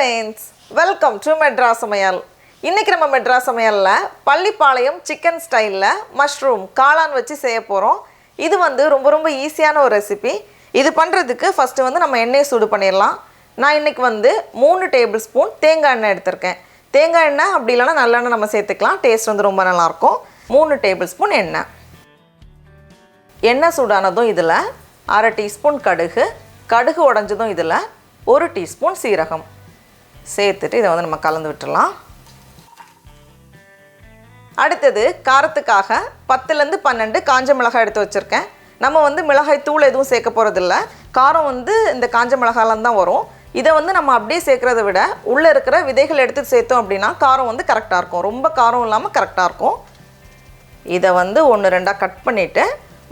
friends, welcome to Madras Samayal. இன்னைக்கு நம்ம மெட்ராஸ் சமையல்ல பள்ளிப்பாளையம் சிக்கன் ஸ்டைல்ல மஷ்ரூம் காளான் வச்சு செய்ய போறோம். இது வந்து ரொம்ப ஈஸியான ஒரு ரெசிபி. இது பண்றதுக்கு ஃபர்ஸ்ட் வந்து நம்ம எண்ணெய் சூடு பண்ணிரலாம். நான் இன்னைக்கு வந்து 3 டேபிள்ஸ்பூன் தேங்காய் எண்ணெய் எடுத்துர்க்கேன். தேங்காய் எண்ணெய் அப்படி இல்லனா நல்லெண்ணெய் நம்ம சேர்த்துக்கலாம். டேஸ்ட் வந்து ரொம்ப நல்லா இருக்கும். 3 டேபிள்ஸ்பூன் எண்ணெய். எண்ணெய் சூடானதும் இதுல 1/2 டீஸ்பூன் கடுகு, கடுகு உடைஞ்சதும் இதுல 1 டீஸ்பூன் சீரகம் சேர்த்துட்டு இதை வந்து நம்ம கலந்து விட்டுறலாம். அடுத்தது காரத்துக்காக 10லேருந்து 12 காஞ்ச மிளகாய் எடுத்து வச்சுருக்கேன். நம்ம வந்து மிளகாய் தூள் எதுவும் சேர்க்க போகிறதில்ல. காரம் வந்து இந்த காஞ்ச மிளகாய்லாம் தான் வரும். இதை வந்து நம்ம அப்படியே சேர்க்குறத விட உள்ளே இருக்கிற விதைகள் எடுத்து சேர்த்தோம் அப்படின்னா காரம் வந்து கரெக்டாக இருக்கும். ரொம்ப காரம் இல்லாமல் கரெக்டாக இருக்கும். இதை வந்து 1-2 கட் பண்ணிவிட்டு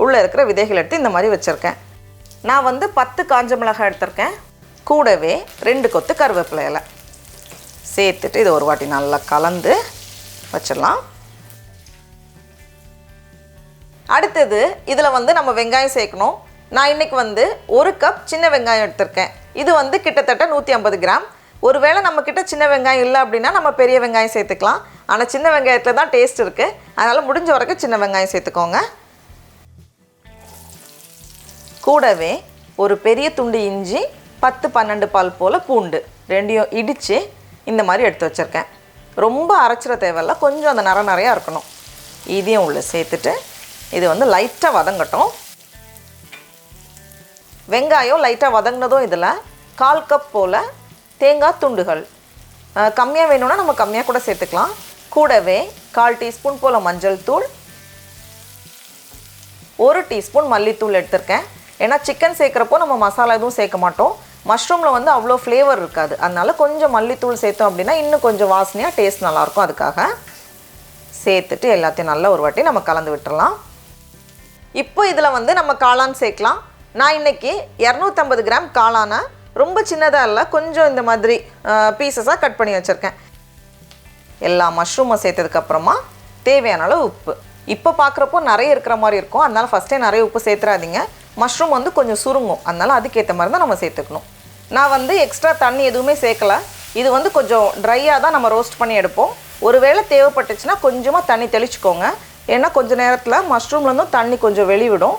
உள்ளே இருக்கிற விதைகள் எடுத்து இந்த மாதிரி வச்சுருக்கேன். நான் வந்து 10 காஞ்ச மிளகாய் எடுத்திருக்கேன். கூடவே 2 கொத்து கருவேப்பிலை இலை சேர்த்துட்டு இதை ஒரு வாட்டி நல்லா கலந்து வச்சிடலாம். அடுத்தது இதில் வந்து நம்ம வெங்காயம் சேர்க்கணும். நான் இன்றைக்கி வந்து 1 கப் சின்ன வெங்காயம் எடுத்திருக்கேன். இது வந்து கிட்டத்தட்ட 150 கிராம். ஒருவேளை நம்மக்கிட்ட சின்ன வெங்காயம் இல்லை அப்படின்னா நம்ம பெரிய வெங்காயம் சேர்த்துக்கலாம். ஆனால் சின்ன வெங்காயத்தில் தான் டேஸ்ட் இருக்குது. அதனால் முடிஞ்ச வரைக்கும் சின்ன வெங்காயம் சேர்த்துக்கோங்க. கூடவே ஒரு பெரிய துண்டு இஞ்சி, 10-12 பால் போல் பூண்டு ரெண்டையும் இடித்து இந்த மாதிரி எடுத்து வச்சுருக்கேன். ரொம்ப அரைச்சிட தேவையில்ல, கொஞ்சம் அந்த நிறையா இருக்கணும். இதையும் உள்ளே சேர்த்துட்டு இது வந்து லைட்டாக வதங்கட்டும். வெங்காயம் லைட்டாக வதங்கினதும் இதில் 1/4 கப் போல் தேங்காய் துண்டுகள், கம்மியாக வேணும்னா நம்ம கம்மியாக கூட சேர்த்துக்கலாம். கூடவே 1/4 டீஸ்பூன் போல் மஞ்சள் தூள், 1 டீஸ்பூன் மல்லித்தூள் எடுத்திருக்கேன். ஏன்னா சிக்கன் சேர்க்குறப்போ நம்ம மசாலா எதுவும் சேர்க்க மாட்டோம். மஷ்ரூமில் வந்து அவ்வளோ ஃப்ளேவர் இருக்காது. அதனால கொஞ்சம் மல்லித்தூள் சேர்த்தோம் அப்படின்னா இன்னும் கொஞ்சம் வாசனையாக டேஸ்ட் நல்லாயிருக்கும். அதுக்காக சேர்த்துட்டு எல்லாத்தையும் நல்லா ஒரு வாட்டி நம்ம கலந்து விட்டுறலாம். இப்போ இதில் வந்து நம்ம காளான் சேர்க்கலாம். நான் இன்றைக்கி 250 கிராம் காளானை ரொம்ப சின்னதாக இல்லை, கொஞ்சம் இந்த மாதிரி பீசஸாக கட் பண்ணி வச்சுருக்கேன். எல்லா மஷ்ரூமும் சேர்த்ததுக்கப்புறமா தேவையான அளவு உப்பு. இப்போ பார்க்குறப்போ நிறைய இருக்கிற மாதிரி இருக்கும். அதனால் ஃபஸ்ட்டே நிறைய உப்பு சேர்த்துறாதீங்க. மஷ்ரூம் வந்து கொஞ்சம் சுருங்கும். அதனால் அதுக்கேற்ற மாதிரி தான் நம்ம சேர்த்துக்கணும். நான் வந்து எக்ஸ்ட்ரா தண்ணி எதுவுமே சேர்க்கலை. இது வந்து கொஞ்சம் ட்ரையாக தான் நம்ம ரோஸ்ட் பண்ணி எடுப்போம். ஒருவேளை தேவைப்பட்டுச்சுன்னா கொஞ்சமாக தண்ணி தெளிச்சுக்கோங்க. ஏன்னா கொஞ்சம் நேரத்தில் மஷ்ரூம்லேருந்தும் தண்ணி கொஞ்சம் வெளிவிடும்.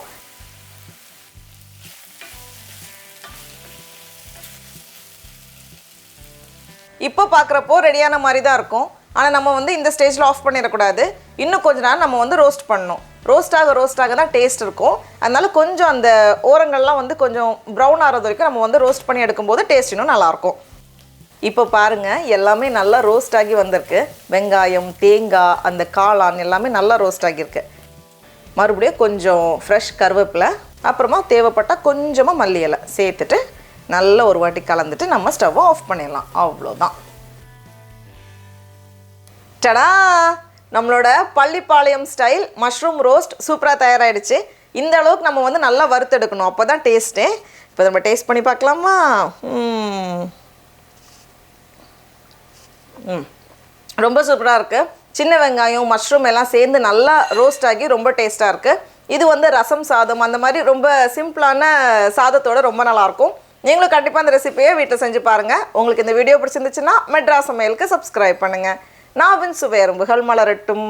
இப்போ பார்க்குறப்போ ரெடியான மாதிரி தான் இருக்கும். ஆனால் நம்ம வந்து இந்த ஸ்டேஜில் ஆஃப் பண்ணிடக்கூடாது. இன்னும் கொஞ்ச நேரம் நம்ம வந்து ரோஸ்ட் பண்ணணும். ரோஸ்ட் ஆக தான் டேஸ்ட் இருக்கும். அதனால கொஞ்சம் அந்த ஓரங்கள்லாம் வந்து கொஞ்சம் ப்ரௌன் ஆகிறது வரைக்கும் நம்ம வந்து ரோஸ்ட் பண்ணி எடுக்கும்போது டேஸ்ட் இன்னும் நல்லாயிருக்கும். இப்போ பாருங்கள், எல்லாமே நல்லா ரோஸ்ட் ஆகி வந்திருக்கு. வெங்காயம், தேங்காய், அந்த காளான் எல்லாமே நல்லா ரோஸ்ட் ஆகியிருக்கு. மறுபடியும் கொஞ்சம் ஃப்ரெஷ் கருவேப்பிலை, அப்புறமா தேவைப்பட்டால் கொஞ்சமாக மல்லி இலை சேர்த்துட்டு நல்லா ஒரு வாட்டி கலந்துட்டு நம்ம ஸ்டவ்வை ஆஃப் பண்ணிடலாம். அவ்வளோதான். டடா, நம்மளோட பள்ளிப்பாளையம் ஸ்டைல் மஷ்ரூம் ரோஸ்ட் சூப்பராக தயாராகிடுச்சு. இந்த அளவுக்கு நம்ம வந்து நல்லா வறுத்தெடுக்கணும், அப்போ தான் டேஸ்ட்டு. இப்போ நம்ம டேஸ்ட் பண்ணி பார்க்கலாமா? ரொம்ப சூப்பராக இருக்குது. சின்ன வெங்காயம், மஷ்ரூம் எல்லாம் சேர்ந்து நல்லா ரோஸ்ட் ஆகி ரொம்ப டேஸ்ட்டாக இருக்குது. இது வந்து ரசம் சாதம் அந்த மாதிரி ரொம்ப சிம்பிளான சாதத்தோடு ரொம்ப நல்லாயிருக்கும். நீங்களும் கண்டிப்பாக அந்த ரெசிபியை வீட்டில் செஞ்சு பாருங்கள். உங்களுக்கு இந்த வீடியோ பிடிச்சிருந்துச்சுன்னா மெட்ராஸ் சமையலுக்கு சப்ஸ்கிரைப் பண்ணுங்கள். நாவின் சுவையரும்புகள் மலரட்டும்.